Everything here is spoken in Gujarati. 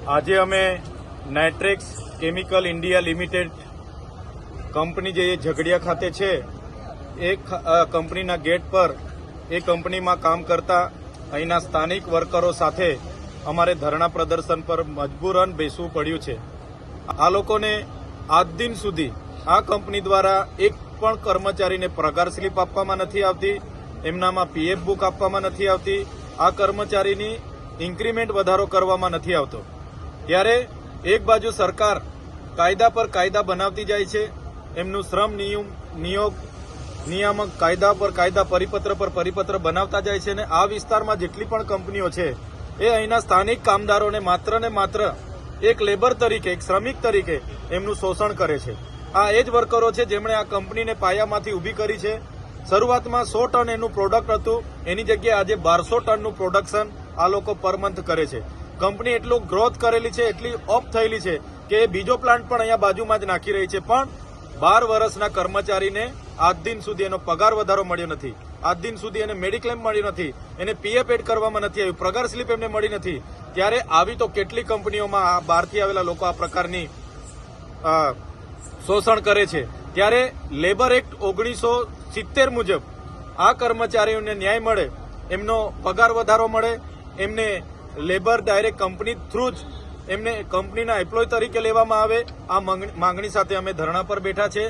આજે અમે Nitrex chemical India limited company જે ઝઘડિયા ખાતે છે એ કંપનીના ગેટ પર એ કંપનીમાં કામ કરતા અહીંના સ્થાનિક વર્કરો સાથે અમારે ધરણા પ્રદર્શન પર મજબૂરન બેસવું પડ્યું છે। આ લોકોને આજ દિન સુધી આ કંપની દ્વારા એક પણ કર્મચારીને પગાર સ્લીપ આપવામાં નથી આવતી, એમનામાં પીએફ બુક આપવામાં નથી આવતી, આ કર્મચારીની ઇન્ક્રીમેન્ટ વધારો કરવામાં નથી આવતો। ત્યારે એક બાજુ સરકાર કાયદા પર કાયદા બનાવતી જાય છે, એમનું શ્રમ નિયામક કાયદા પર કાયદા, પરિપત્ર પર પરિપત્ર બનાવતા જાય છે, અને આ વિસ્તારમાં જેટલી પણ કંપનીઓ છે એ અહીંના સ્થાનિક કામદારોને માત્ર ને માત્ર એક લેબર તરીકે, એક શ્રમિક તરીકે એમનું શોષણ કરે છે। આ એ જ વર્કરો છે જેમણે આ કંપનીને પાયામાંથી ઊભી કરી છે। શરૂઆતમાં 100 ટન એનું પ્રોડક્ટ હતું, એની જગ્યાએ આજે 1200 ટનનું પ્રોડક્શન આ લોકો પર મંથ કરે છે। કંપની એટલું ગ્રોથ કરેલી છે, એટલી ઓફ થયેલી છે કે બીજો પ્લાન્ટ પણ અહીંયા બાજુમાં જ નાખી રહી છે, પણ 12 વર્ષના કર્મચારીને આજ દિન સુધી એનો પગાર વધારો મળ્યો નથી, આજ દિન સુધી એને મેડિક્લેમ મળ્યો નથી, એને પીએફ એડ કરવામાં નથી આવ્યું, પગાર સ્લીપ એમને મળી નથી। ત્યારે આવી તો કેટલી કંપનીઓમાં બહારથી આવેલા લોકો આ પ્રકારની શોષણ કરે છે। ત્યારે લેબર એક્ટ 1970 મુજબ આ કર્મચારીઓને ન્યાય મળે, એમનો પગાર વધારો મળે, એમને લેબર ડાયરેક્ટ કંપની થ્રુ જ એમને કંપનીના એમ્પ્લોય તરીકે લેવામાં આવે, આ માંગણી સાથે અમે ધરણા પર બેઠા છે।